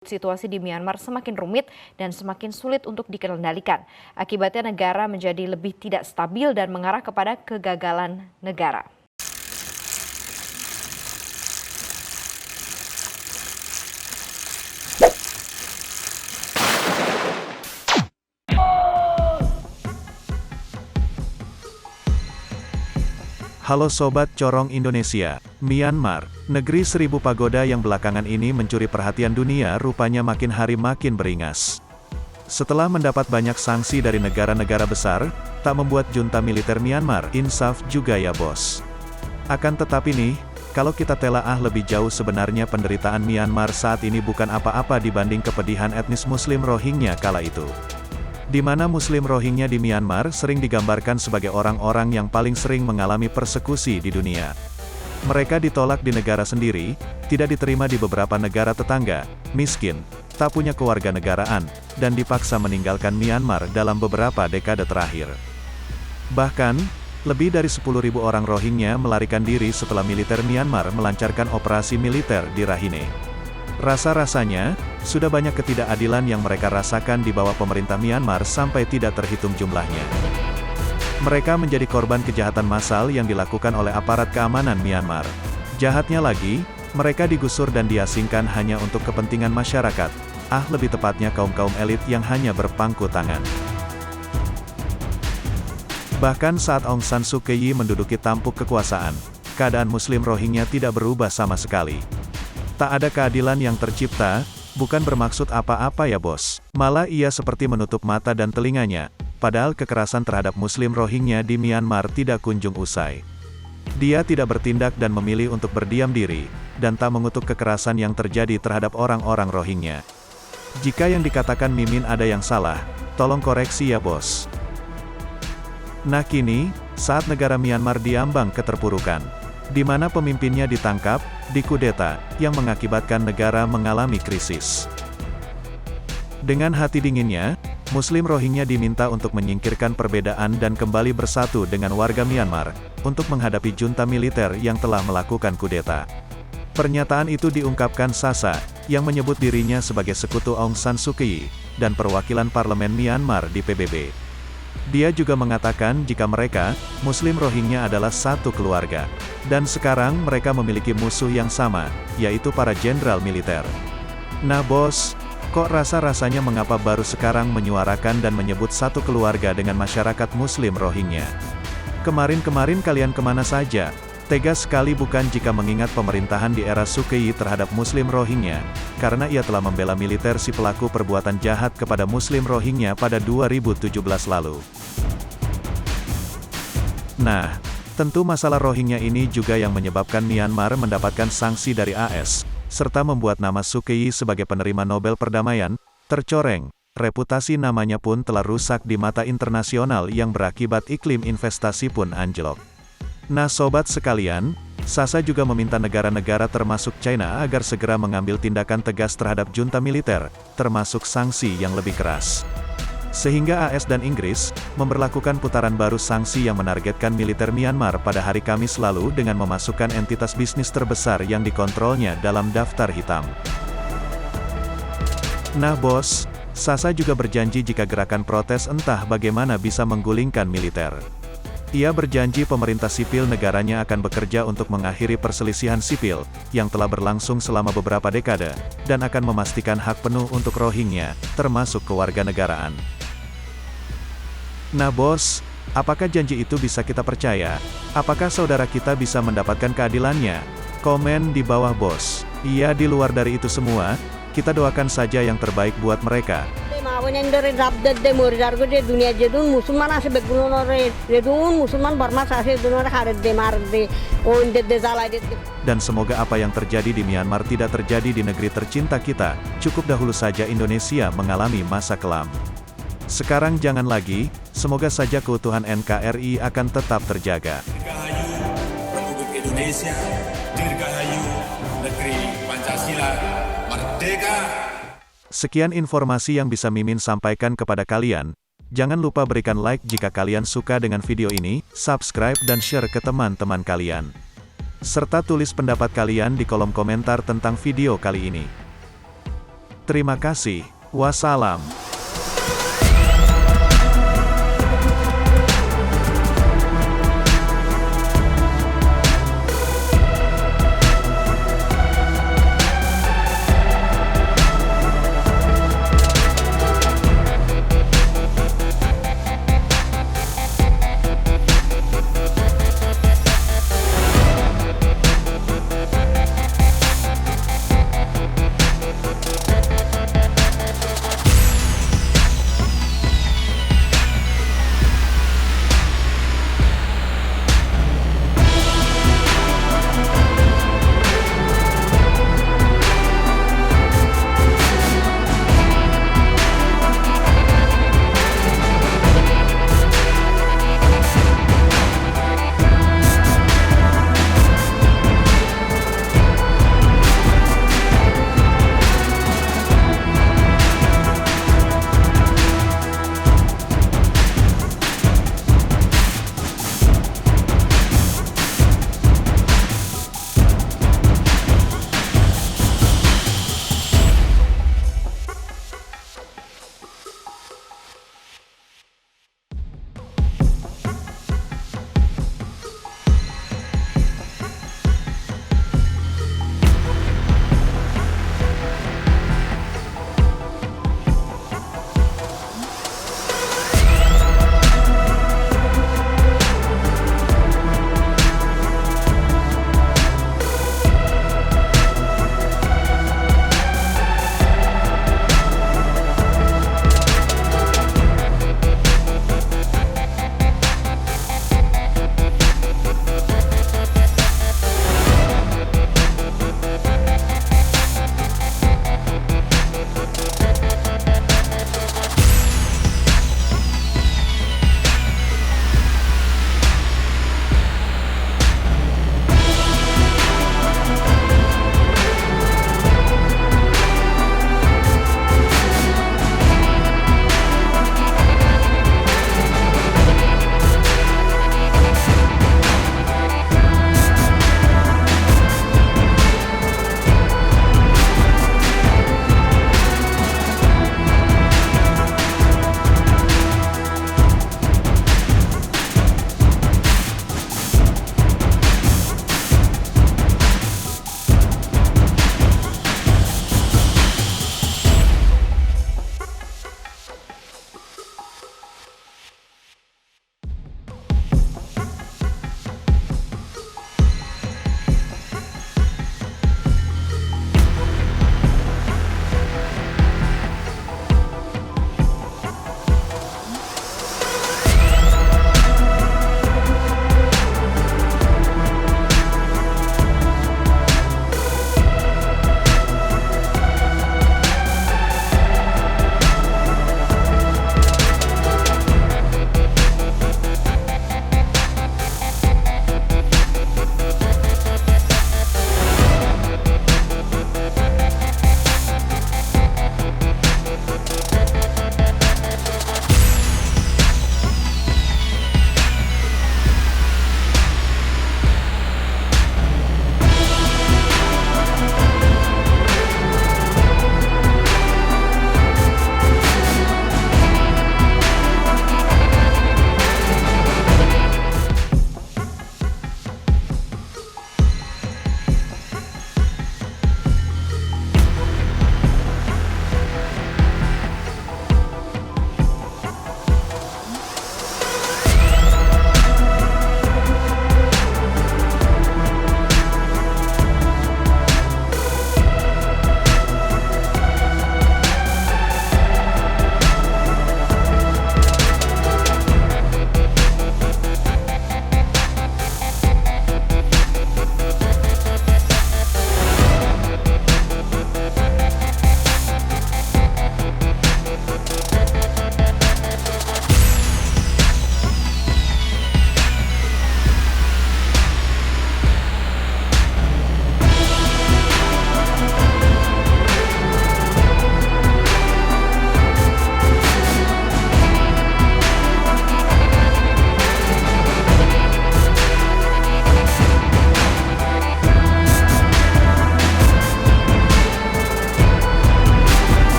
Situasi di Myanmar semakin rumit dan semakin sulit untuk dikendalikan. Akibatnya negara menjadi lebih tidak stabil dan mengarah kepada kegagalan negara. Halo Sobat Corong Indonesia, Myanmar, negeri seribu pagoda yang belakangan ini mencuri perhatian dunia rupanya makin hari makin beringas. Setelah mendapat banyak sanksi dari negara-negara besar, tak membuat junta militer Myanmar insaf juga ya bos. Akan tetapi nih, kalau kita telaah lebih jauh sebenarnya penderitaan Myanmar saat ini bukan apa-apa dibanding kepedihan etnis Muslim Rohingya kala itu. Di mana Muslim Rohingya di Myanmar sering digambarkan sebagai orang-orang yang paling sering mengalami persekusi di dunia. Mereka ditolak di negara sendiri, tidak diterima di beberapa negara tetangga, miskin, tak punya kewarganegaraan, dan dipaksa meninggalkan Myanmar dalam beberapa dekade terakhir. Bahkan, lebih dari 10.000 orang Rohingya melarikan diri setelah militer Myanmar melancarkan operasi militer di Rakhine. Rasa-rasanya, sudah banyak ketidakadilan yang mereka rasakan di bawah pemerintah Myanmar sampai tidak terhitung jumlahnya. Mereka menjadi korban kejahatan massal yang dilakukan oleh aparat keamanan Myanmar. Jahatnya lagi, mereka digusur dan diasingkan hanya untuk kepentingan masyarakat, lebih tepatnya kaum-kaum elit yang hanya berpangku tangan. Bahkan saat Aung San Suu Kyi menduduki tampuk kekuasaan, keadaan Muslim Rohingya tidak berubah sama sekali. Tak ada keadilan yang tercipta, bukan bermaksud apa-apa ya bos. Malah ia seperti menutup mata dan telinganya, padahal kekerasan terhadap Muslim Rohingya di Myanmar tidak kunjung usai. Dia tidak bertindak dan memilih untuk berdiam diri, dan tak mengutuk kekerasan yang terjadi terhadap orang-orang Rohingya. Jika yang dikatakan Mimin ada yang salah, tolong koreksi ya bos. Nah kini, saat negara Myanmar diambang keterpurukan, di mana pemimpinnya ditangkap, dikudeta, yang mengakibatkan negara mengalami krisis. Dengan hati dinginnya, Muslim Rohingya diminta untuk menyingkirkan perbedaan dan kembali bersatu dengan warga Myanmar, untuk menghadapi junta militer yang telah melakukan kudeta. Pernyataan itu diungkapkan Sasa, yang menyebut dirinya sebagai sekutu Aung San Suu Kyi, dan perwakilan parlemen Myanmar di PBB. Dia juga mengatakan jika mereka, Muslim Rohingya adalah satu keluarga. Dan sekarang mereka memiliki musuh yang sama, yaitu para jenderal militer. Nah bos, kok rasa-rasanya mengapa baru sekarang menyuarakan dan menyebut satu keluarga dengan masyarakat Muslim Rohingya? Kemarin-kemarin kalian kemana saja? Tegas sekali bukan jika mengingat pemerintahan di era Suu Kyi terhadap Muslim Rohingya, karena ia telah membela militer si pelaku perbuatan jahat kepada Muslim Rohingya pada 2017 lalu. Nah, tentu masalah Rohingya ini juga yang menyebabkan Myanmar mendapatkan sanksi dari AS, serta membuat nama Suu Kyi sebagai penerima Nobel Perdamaian, tercoreng. Reputasi namanya pun telah rusak di mata internasional yang berakibat iklim investasi pun anjlok. Nah sobat sekalian, Sasa juga meminta negara-negara termasuk China agar segera mengambil tindakan tegas terhadap junta militer, termasuk sanksi yang lebih keras. Sehingga AS dan Inggris, memberlakukan putaran baru sanksi yang menargetkan militer Myanmar pada hari Kamis lalu dengan memasukkan entitas bisnis terbesar yang dikontrolnya dalam daftar hitam. Nah bos, Sasa juga berjanji jika gerakan protes entah bagaimana bisa menggulingkan militer. Ia berjanji pemerintah sipil negaranya akan bekerja untuk mengakhiri perselisihan sipil, yang telah berlangsung selama beberapa dekade, dan akan memastikan hak penuh untuk Rohingya, termasuk kewarganegaraan. Nah bos, apakah janji itu bisa kita percaya? Apakah saudara kita bisa mendapatkan keadilannya? Komen di bawah bos. Iya di luar dari itu semua, kita doakan saja yang terbaik buat mereka. Dan semoga apa yang terjadi di Myanmar tidak terjadi di negeri tercinta kita. Cukup dahulu saja Indonesia mengalami masa kelam. Sekarang jangan lagi, semoga saja keutuhan NKRI akan tetap terjaga. Dirgahayu Republik Indonesia, Dirgahayu Negeri Pancasila, Merdeka! Sekian informasi yang bisa Mimin sampaikan kepada kalian. Jangan lupa berikan like jika kalian suka dengan video ini, subscribe dan share ke teman-teman kalian. Serta tulis pendapat kalian di kolom komentar tentang video kali ini. Terima kasih. Wassalam.